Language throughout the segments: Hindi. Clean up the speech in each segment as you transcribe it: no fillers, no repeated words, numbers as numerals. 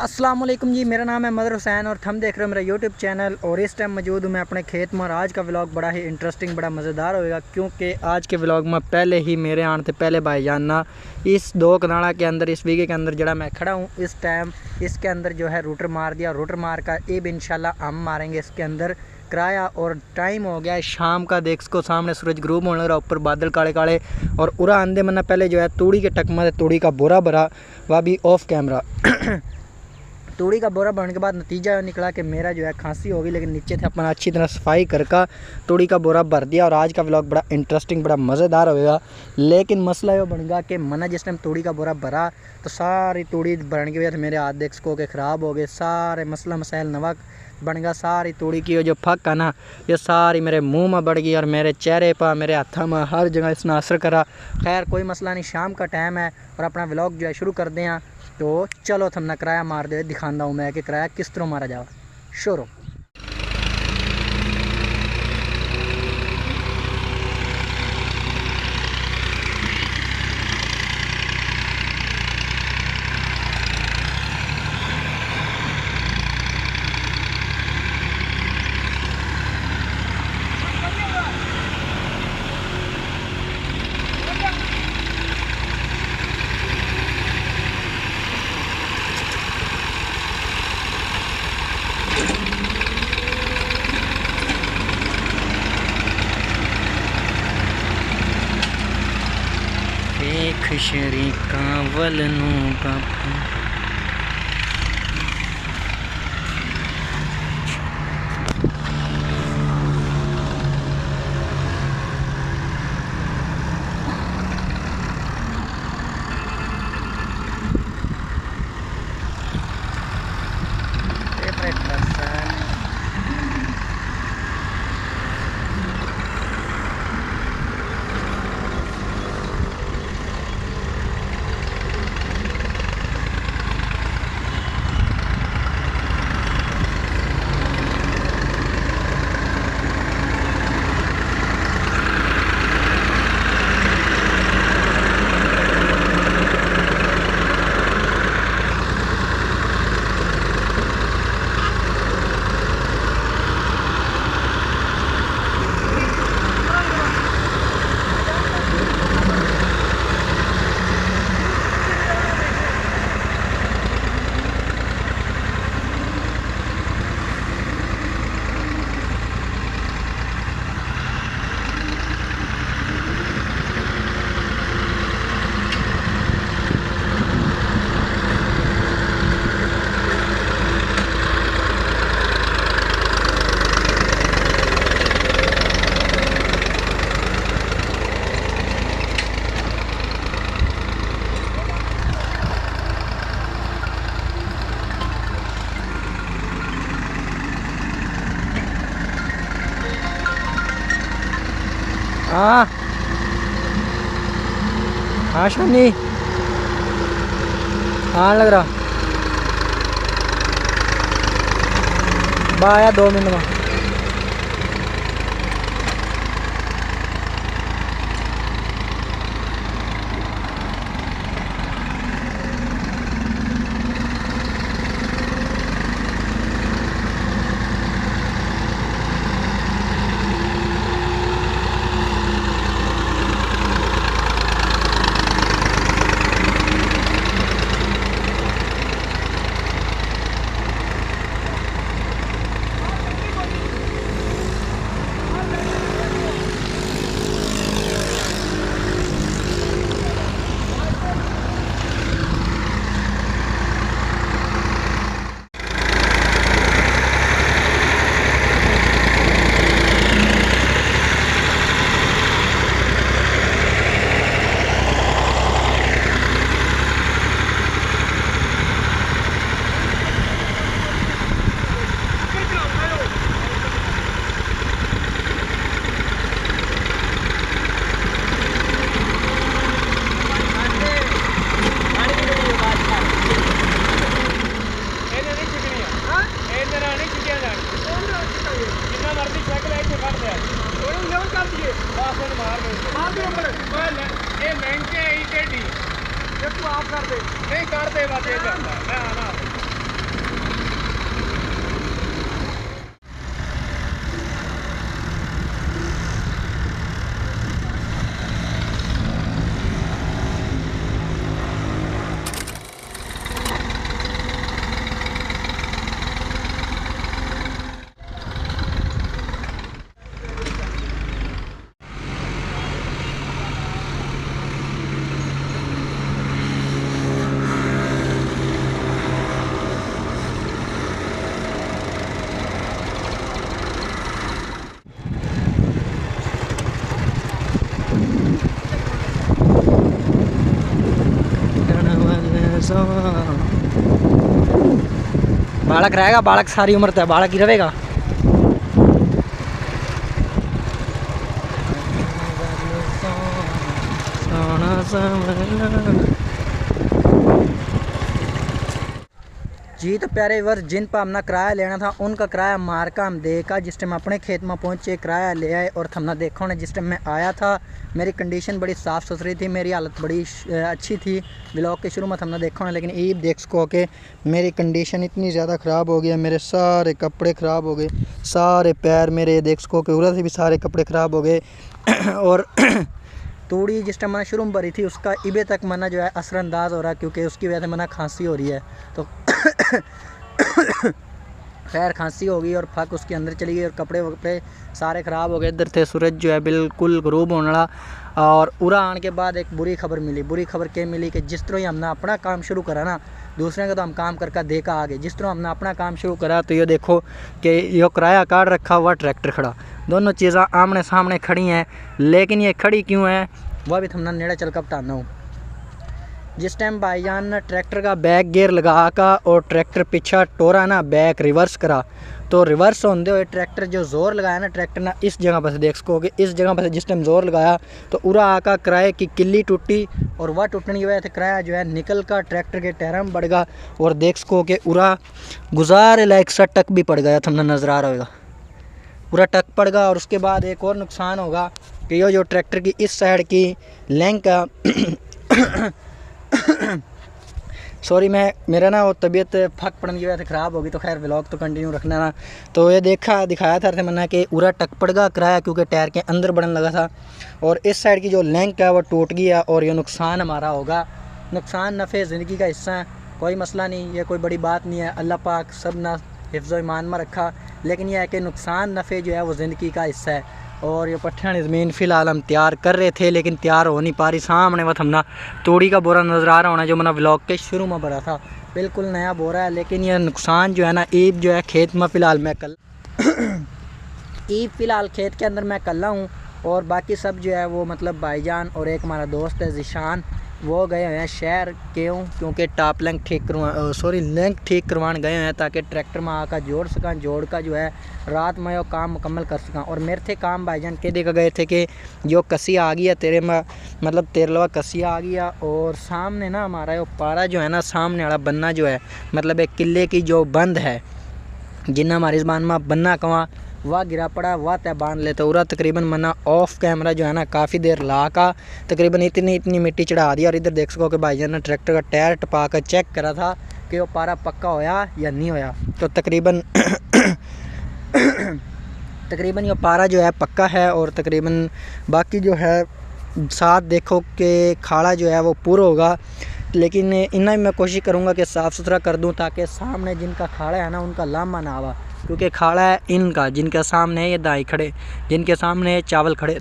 अस्सलाम वालेकुम जी, मेरा नाम है मदर हुसैन और हम देख रहे हो मेरा यूट्यूब चैनल। और इस टाइम मौजूद हूँ मैं अपने खेत में और आज का व्लॉग बड़ा ही इंटरेस्टिंग बड़ा मज़ेदार होएगा, क्योंकि आज के व्लॉग में पहले ही मेरे आने से पहले भाईजान ना इस 2 कनाड़ा के अंदर इस वीके के अंदर जड़ा मैं खड़ा हूँ इस टाइम इसके अंदर जो है रूटर मार दिया। रूटर मार का अब इंशाल्लाह हम मारेंगे इसके अंदर कराया। और टाइम हो गया है शाम का, देख इसको सामने सूरज ग्रूब होने लगा, ऊपर बादल काले काले और उरा आंधे मना पहले जो है तूड़ी के टकमा तूड़ी का बोरा भरा, वह भी ऑफ कैमरा। तूड़ी का बोरा भरने के बाद नतीजा निकला कि मेरा जो है खांसी हो गई, लेकिन नीचे थे अपना अच्छी तरह सफाई करके तूड़ी का बोरा भर दिया। और आज का व्लॉग बड़ा इंटरेस्टिंग बड़ा मज़ेदार होगा। लेकिन मसला ये बन गया कि मैंने जिस टाइम तूड़ी का बोरा भरा तो सारी तूड़ी भरने की वजह से मेरे हाथ देख सको के ख़राब हो गए, सारे मसला मसाइल नवा बन गया। सारी तूड़ी की जो फक है ना, ये सारी मेरे मुंह में बढ़ गई और मेरे चेहरे पर मेरे हाथों में हर जगह इसने असर करा। खैर कोई मसला नहीं, शाम का टाइम है और अपना व्लॉग जो है शुरू कर दें। तो चलो थमना किराया मार दे दिखाता हूँ मैं कि किराया किस तरह मारा जाओ। शुरू। खशरी कावल नू बापू हाँ हाँ शानी हाँ लग रहा बाया 2 मिनट में। बालक रहेगा, बालक सारी उम्र तो है, बालक ही रहेगा। जी तो प्यारे वर्ष जिन पर हमने किराया लेना था उनका किराया मार का हम देखा। जिस टाइम अपने खेत में पहुंचे किराया ले आए और हमने देखा उन्हें जिस टाइम मैं आया था मेरी कंडीशन बड़ी साफ़ सुथरी थी, मेरी हालत बड़ी अच्छी थी। व्लॉग के शुरू में हमने देखा उन्हें, लेकिन ईब देख सको कि मेरी कंडीशन इतनी ज़्यादा ख़राब हो गई है। मेरे सारे कपड़े ख़राब हो गए, सारे पैर मेरे देख सको कि उधर से भी सारे कपड़े ख़राब हो गए। और तूड़ी जिस टाइम मैंने शुरू में भरी थी उसका इबे तक मना जो है असरअंदाज हो रहा है, क्योंकि उसकी वजह से मना खांसी हो रही है। तो खैर खांसी हो गई और फक उसके अंदर चली गई और कपड़े वपड़े सारे ख़राब हो गए। इधर थे सूरज जो है बिल्कुल गरूब होने वाला। और उरा आने के बाद एक बुरी खबर मिली। बुरी खबर क्या मिली कि जिस तरह ही हमने अपना काम शुरू करा ना, दूसरे का तो हम काम करके देखा आगे। जिस तरह हमने अपना काम शुरू करा तो ये देखो कि ये किराया कार्ड रखा हुआ ट्रैक्टर खड़ा, दोनों चीज़ें आमने सामने खड़ी हैं। लेकिन ये खड़ी क्यों है वह भी हमने नेड़ा चल कर बताना हूँ। जिस टाइम भाईजान ने ट्रैक्टर का बैक गियर लगा का और ट्रैक्टर पीछा टोरा ना बैक रिवर्स करा, तो रिवर्स होते हुए ट्रैक्टर जो ज़ोर लगाया ना ट्रैक्टर ने इस जगह पर से देख सकोगे, इस जगह पर से जिस टाइम ज़ोर लगाया तो उरा आका किराए की किल्ली टूटी और वह टूटने की वजह से किराया जो है निकल का ट्रैक्टर के टायर में बढ़ गया। और देख सको कि उरा गुजारे लायक सा टक भी पड़ गया, तुमने नज़र आ रहा होगा पूरा टक पड़ गया। और उसके बाद एक और नुकसान होगा कि ये जो ट्रैक्टर की इस साइड की लैंक का सॉरी मैं मेरा ना वो तबीयत फक पड़ने की वजह से ख़राब होगी, तो खैर व्लॉग तो कंटिन्यू रखना ना। तो ये दिखाया था मैंने कि पूरा टक पड़ गया किराया, क्योंकि टायर के अंदर बढ़ने लगा था। और इस साइड की जो लैंक है वो टूट गया और ये नुकसान हमारा होगा। नुकसान नफ़े ज़िंदगी का हिस्सा है, कोई मसला नहीं, ये कोई बड़ी बात नहीं है। अल्लाह पाक सब ना हिफ्ज़ ईमान में रखा। लेकिन यह है कि नुकसान नफ़े जो है वो ज़िंदगी का हिस्सा है। और ये पट्ठन ज़मीन फ़िलहाल हम तैयार कर रहे थे लेकिन तैयार हो नहीं पा रही। सामने वह हमना तोड़ी का बोरा नज़र आ रहा होना जो मैंने व्लॉग के शुरू में भरा था, बिल्कुल नया बोरा है। लेकिन यह नुकसान जो है ना ईब जो है खेत में फ़िलहाल मैं कल ईब फ़िलहाल खेत के अंदर मैं कल्ला हूँ। और बाकी सब जो है वो मतलब भाईजान और एक हमारा दोस्त है ज़िशान, वो गए हुए हैं शहर। क्योंकि टॉप लैंक ठीक लैंक ठीक करवाने गए हैं ताकि ट्रैक्टर में आकर जोड़ का जो है रात में वो काम मुकम्मल कर सका। और मेरे थे काम भाईजान के देखा गए थे कि जो कसी आ गया तेरे में मतलब तेरलवा कसी आ गया। और सामने ना हमारा वो पारा जो है ना सामने वाला बन्ना जो है मतलब एक किले की जो बंद है जिन्ना हमारी ज़बान में बन्ना कवा वह गिरा पड़ा, वह तय बांध लेते पूरा। तकरीबन मना ऑफ कैमरा जो है ना काफ़ी देर ला का तकरीबन इतनी मिट्टी चढ़ा दी। और इधर देख सको कि भाईजान ने ट्रैक्टर का टायर टपा कर चेक करा था कि वो पारा पक्का होया या नहीं होया। तो तकरीबन ये पारा जो है पक्का है। और तकरीबन बाकी जो है साथ देखो कि खाड़ा जो है वो पूरा होगा। लेकिन इतना भी मैं कोशिश करूँगा कि साफ़ सुथरा कर दूँ ताकि सामने जिनका खाड़ा है ना उनका लामा ना आवा, क्योंकि खाड़ा है इनका जिनके सामने ये दाई खड़े, जिनके सामने चावल खड़े।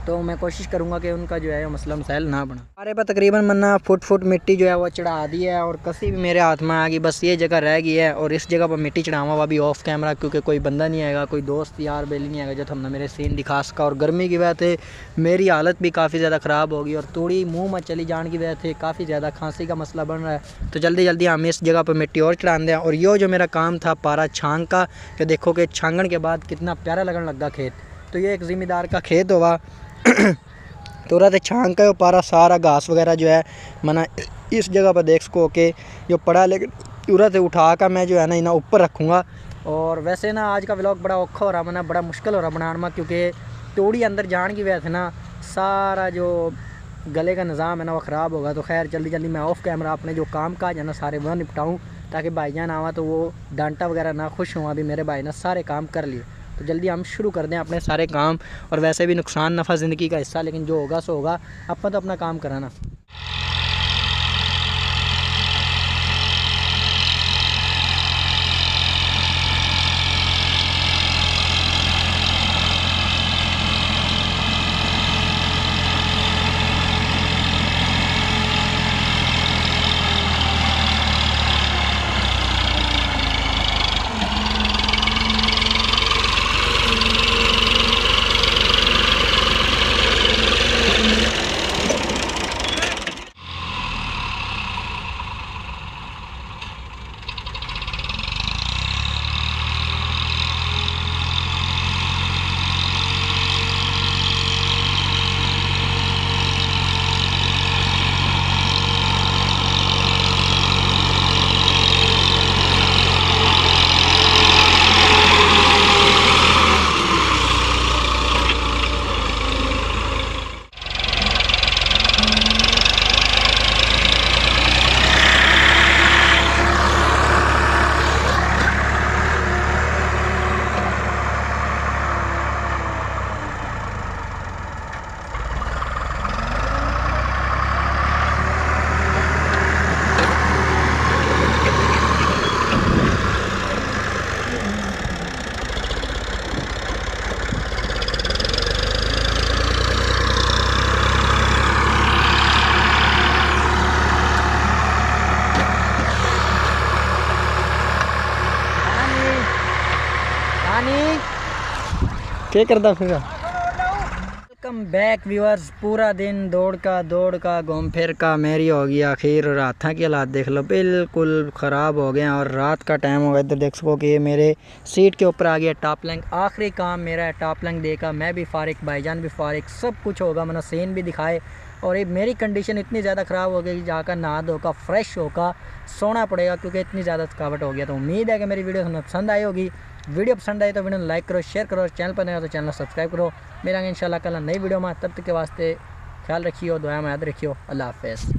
तो मैं कोशिश करूँगा कि उनका जो है मसला मसाइल ना बना। हमारे पास तकरीबन मन्ना फुट मिट्टी जो है वो चढ़ा दी है और कसी भी मेरे हाथ में आ गई, बस ये जगह रह गई है। और इस जगह पर मिट्टी चढ़ावा हुआ भी ऑफ कैमरा, क्योंकि कोई बंदा नहीं आएगा, कोई दोस्त यार बेली नहीं आएगा जो हमने मेरे सीन दिखा सका। और गर्मी की वजह से मेरी हालत भी काफ़ी ज़्यादा ख़राब होगी और थोड़ी मुँह में चली जाने की वजह से काफ़ी ज़्यादा खांसी का मसला बन रहा है। तो जल्दी हम इस जगह पर मिट्टी और चढ़ा दें। और ये जो मेरा काम था पारा छांग का, कि देखो कि छांगण के बाद कितना प्यारा लगने लगा खेत। तो ये एक ज़िम्मेदार का खेत हुआ तो रहा छांग का पारा सारा घास वगैरह जो है मना इस जगह पर देख सको कि जो पड़ा। लेकिन पूरा से उठा कर मैं जो है ना इन्हें ऊपर रखूँगा। और वैसे ना आज का व्लॉग बड़ा औखा हो रहा मना, बड़ा मुश्किल हो रहा बनाने में, क्योंकि तोड़ी अंदर जाने की वजह से ना सारा जो गले का निज़ाम है ना वो ख़राब होगा। तो खैर जल्दी मैं ऑफ कैमरा अपने जो काम काज है ना सारे वह निपटाऊँ ताकि भाईजान आवा तो वो डांटा वगैरह ना खुश हुआ। अभी मेरे भाई ने सारे काम कर लिए, तो जल्दी हम शुरू कर दें अपने सारे काम। और वैसे भी नुकसान नफ़ा ज़िंदगी का हिस्सा, लेकिन जो होगा सो होगा, अपन तो अपना काम कराना। क्या करता फिर? Welcome back viewers. पूरा दिन दौड़ का घूम फिर का मेरी हो गई आखिर। रात की हालात देख लो बिल्कुल ख़राब हो गए और रात का टाइम हो गया। इधर देख सको कि ये मेरे सीट के ऊपर आ गया टॉप लैंक। आखिरी काम मेरा है टॉप लैंक देखा, मैं भी फारिग, भाईजान भी फारिग, सब कुछ होगा। मैंने सीन भी दिखाए और ये मेरी कंडीशन इतनी ज़्यादा ख़राब हो गई कि जाकर नहा धोकर फ्रेश होकर सोना पड़ेगा क्योंकि इतनी ज़्यादा थकावट हो गया। तो उम्मीद है कि मेरी वीडियो तुम्हें पसंद आई होगी। वीडियो पसंद आई तो वीडियो लाइक करो, शेयर करो, चैनल पर नहीं हो तो चैनल सब्सक्राइब करो। मिलेंगे इंशाल्लाह कल नई वीडियो में। तब तक के वास्ते ख्याल रखियो, दुआ में याद रखियो। अल्लाह हाफ़िज़।